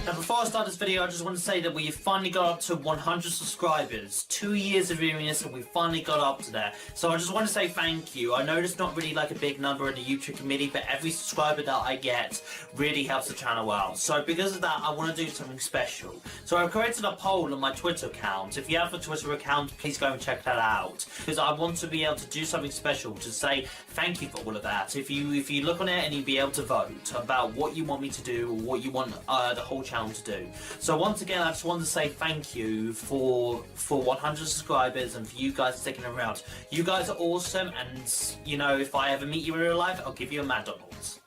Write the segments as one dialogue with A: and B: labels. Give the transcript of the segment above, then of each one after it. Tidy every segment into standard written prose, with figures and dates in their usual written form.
A: Now before I start this video, I just want to say that we finally got up to 100 subscribers. 2 years of doing this and we finally got up to there. So I just want to say thank you. I know it's not really like a big number in the YouTube committee, but every subscriber that I get really helps the channel out. So because of that, I want to do something special. So I've created a poll on my Twitter account. If you have a Twitter account, please go and check that out. Because I want to be able to do something special to say thank you for all of that. If you look on it and you'll be able to vote about what you want me to do or what you want the whole channel to do. So once again, I just want to say thank you for 100 subscribers and for you guys sticking around. You guys are awesome, and you know, if I ever meet you in real life, I'll give you a McDonald's.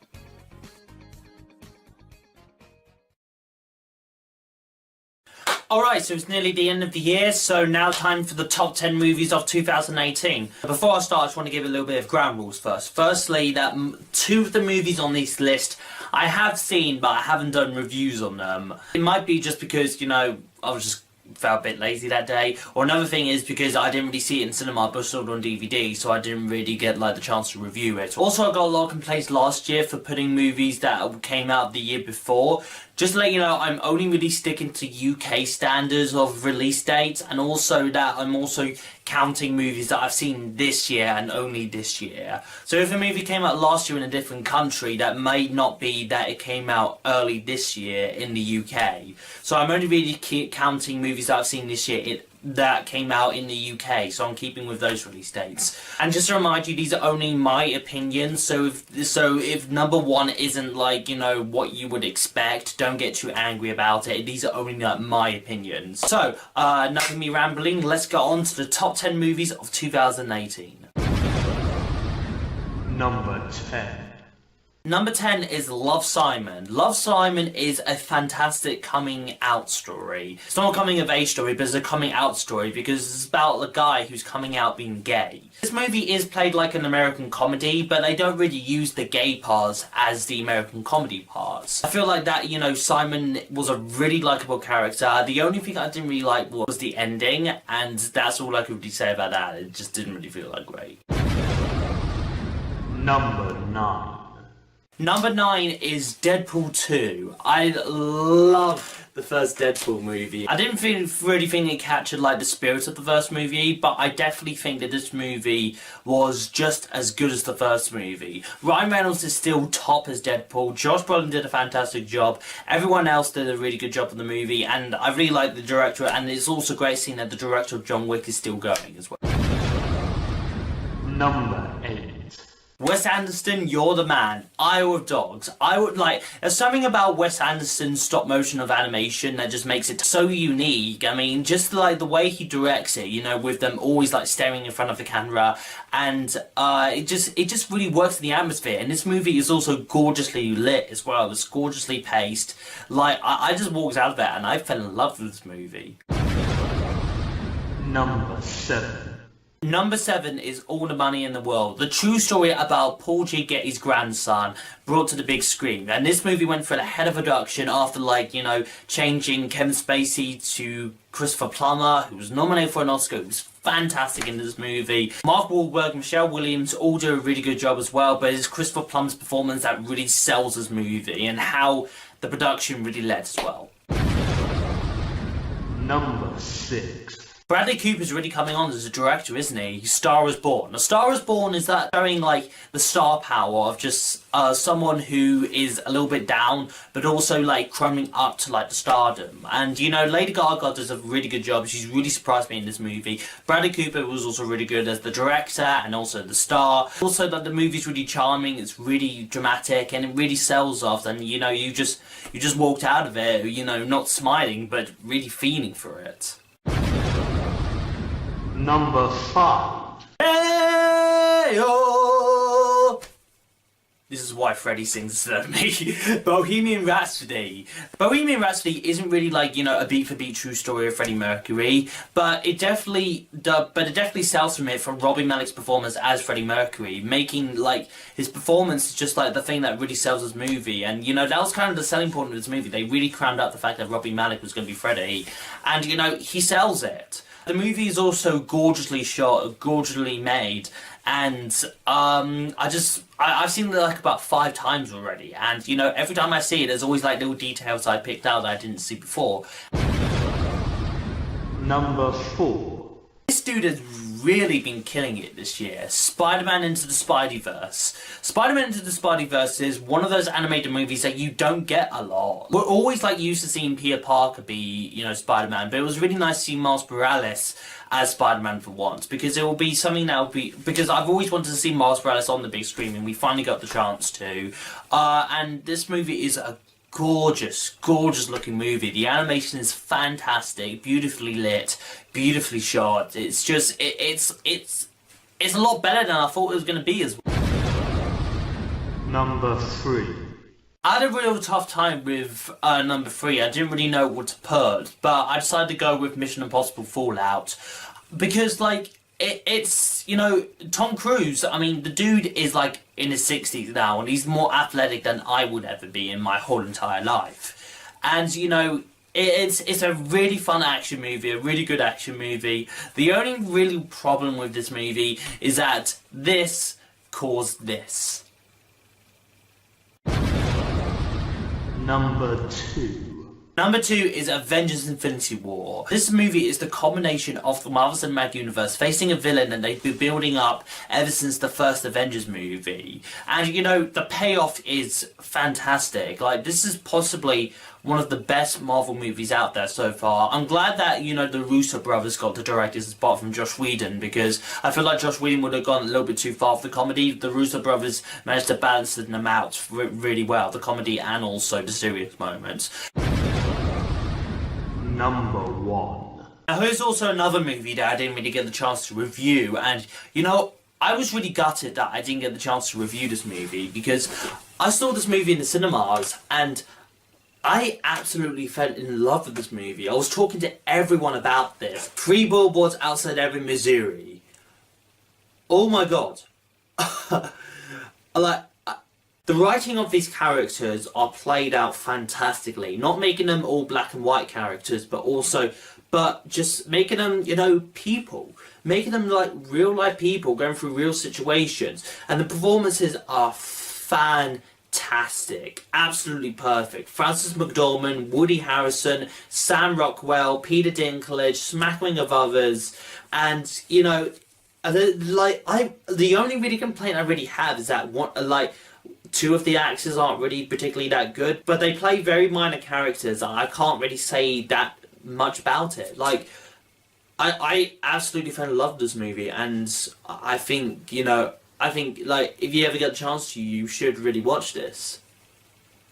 A: Alright, so it's nearly the end of the year, so now time for the top 10 movies of 2018. Before I start, I just want to give a little bit of ground rules first. Firstly, that 2 of the movies on this list I have seen, but I haven't done reviews on them. It might be just because, you know, I felt a bit lazy that day, or another thing is because I didn't really see it in cinema, but sold on DVD, so I didn't really get like the chance to review it. Also, I got a lot of complaints last year for putting movies that came out the year before. Just to let you know, I'm only really sticking to UK standards of release dates, and also that I'm also counting movies that I've seen this year and only this year. So if a movie came out last year in a different country, that may not be that it came out early this year in the UK. So I'm only really counting movies that I've seen this year that came out in the UK, so I'm keeping with those release dates. And just to remind you, these are only my opinions, so if number 1 isn't like, you know, what you would expect, don't get too angry about it. These are only like my opinions. So, enough of me rambling, let's go on to the top 10 movies of 2018.
B: Number 10.
A: Number 10 is Love, Simon. Love, Simon is a fantastic coming out story. It's not a coming of age story, but it's a coming out story because it's about a guy who's coming out being gay. This movie is played like an American comedy, but they don't really use the gay parts as the American comedy parts. I feel like that, you know, Simon was a really likeable character. The only thing I didn't really like was the ending, and that's all I could really say about that. It just didn't really feel like great.
B: Number 9.
A: Number 9 is Deadpool 2. I love the first Deadpool movie. I didn't really think it captured like the spirit of the first movie, but I definitely think that this movie was just as good as the first movie. Ryan Reynolds is still top as Deadpool. Josh Brolin did a fantastic job. Everyone else did a really good job in the movie, and I really like the director, and it's also great seeing that the director of John Wick is still going as well.
B: Number 8.
A: Wes Anderson, you're the man. Isle of Dogs. There's something about Wes Anderson's stop motion of animation that just makes it so unique. I mean, just like the way he directs it, you know, with them always like staring in front of the camera, and it just really works in the atmosphere. And this movie is also gorgeously lit as well. It's gorgeously paced. Like, I just walked out of it and I fell in love with this movie.
B: Number 7.
A: Number 7 is All the Money in the World, the true story about Paul Giamatti's grandson brought to the big screen. And this movie went for the head of production after, like, you know, changing Kevin Spacey to Christopher Plummer, who was nominated for an Oscar, who was fantastic in this movie. Mark Wahlberg and Michelle Williams all do a really good job as well, but it's Christopher Plummer's performance that really sells this movie and how the production really led as well.
B: Number 6.
A: Bradley Cooper's really coming on as a director, isn't he? Star is Born. A Star is Born is that showing like the star power of just someone who is a little bit down, but also like climbing up to like the stardom. And you know, Lady Gaga does a really good job. She's really surprised me in this movie. Bradley Cooper was also really good as the director and also the star. Also, that the movie's really charming. It's really dramatic and it really sells off. And you know, you just walked out of it, you know, not smiling but really feeling for it.
B: Number 5.
A: Hey-oh! This is why Freddie sings instead of me. Bohemian Rhapsody. Bohemian Rhapsody isn't really like, you know, a beat-for-beat true story of Freddie Mercury, but it definitely sells from it, from Robbie Malek's performance as Freddie Mercury, making like his performance just like the thing that really sells this movie. And you know, that was kind of the selling point of this movie. They really crammed out the fact that Robbie Malek was going to be Freddie, and you know, he sells it. The movie is also gorgeously shot, gorgeously made, and I've seen it like about 5 times already, and you know, every time I see it, there's always like little details I picked out that I didn't see before.
B: Number 4.
A: This dude has really been killing it this year. Spider-Man Into the Spideyverse. Spider-Man Into the Spideyverse is one of those animated movies that you don't get a lot. We're always like used to seeing Peter Parker be, you know, Spider-Man, but it was really nice to see Miles Morales as Spider-Man for once, because it will be something that will be, because I've always wanted to see Miles Morales on the big screen, and we finally got the chance to. And this movie is a gorgeous, gorgeous looking movie. The animation is fantastic, beautifully lit, beautifully shot. It's just, it's a lot better than I thought it was going to be as well.
B: Number 3.
A: I had a real tough time with number 3. I didn't really know what to put, but I decided to go with Mission Impossible Fallout, because like, it's, you know, Tom Cruise, I mean, the dude is like in his 60s now, and he's more athletic than I would ever be in my whole entire life. And, you know, it's a really fun action movie, a really good action movie. The only really problem with this movie is that this caused this.
B: Number 2.
A: Number 2 is Avengers Infinity War. This movie is the combination of the Marvel Cinematic Universe facing a villain that they've been building up ever since the first Avengers movie. And, you know, the payoff is fantastic. Like, this is possibly one of the best Marvel movies out there so far. I'm glad that, you know, the Russo brothers got the director's spot from Joss Whedon, because I feel like Joss Whedon would have gone a little bit too far for the comedy. The Russo brothers managed to balance them out really well, the comedy and also the serious moments.
B: Number 1.
A: Now, here's also another movie that I didn't really get the chance to review, and, you know, I was really gutted that I didn't get the chance to review this movie, because I saw this movie in the cinemas, and I absolutely fell in love with this movie. I was talking to everyone about this. 3 billboards outside Ebbing, Missouri. Oh my god. Like, the writing of these characters are played out fantastically. Not making them all black and white characters, but just making them, you know, people. Making them like real life people going through real situations. And the performances are fantastic. Absolutely perfect. Frances McDormand, Woody Harrelson, Sam Rockwell, Peter Dinklage, smattering of others. And, you know, the only really complaint I really have is that like, 2 of the actors aren't really particularly that good, but they play very minor characters, and I can't really say that much about it. Like, I absolutely fell in love with this movie, and I think, you know, like, if you ever get a chance to, you should really watch this.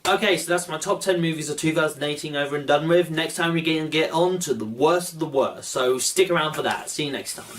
A: Okay, so that's my top 10 movies of 2018 over and done with. Next time we get on to the worst of the worst, so stick around for that. See you next time.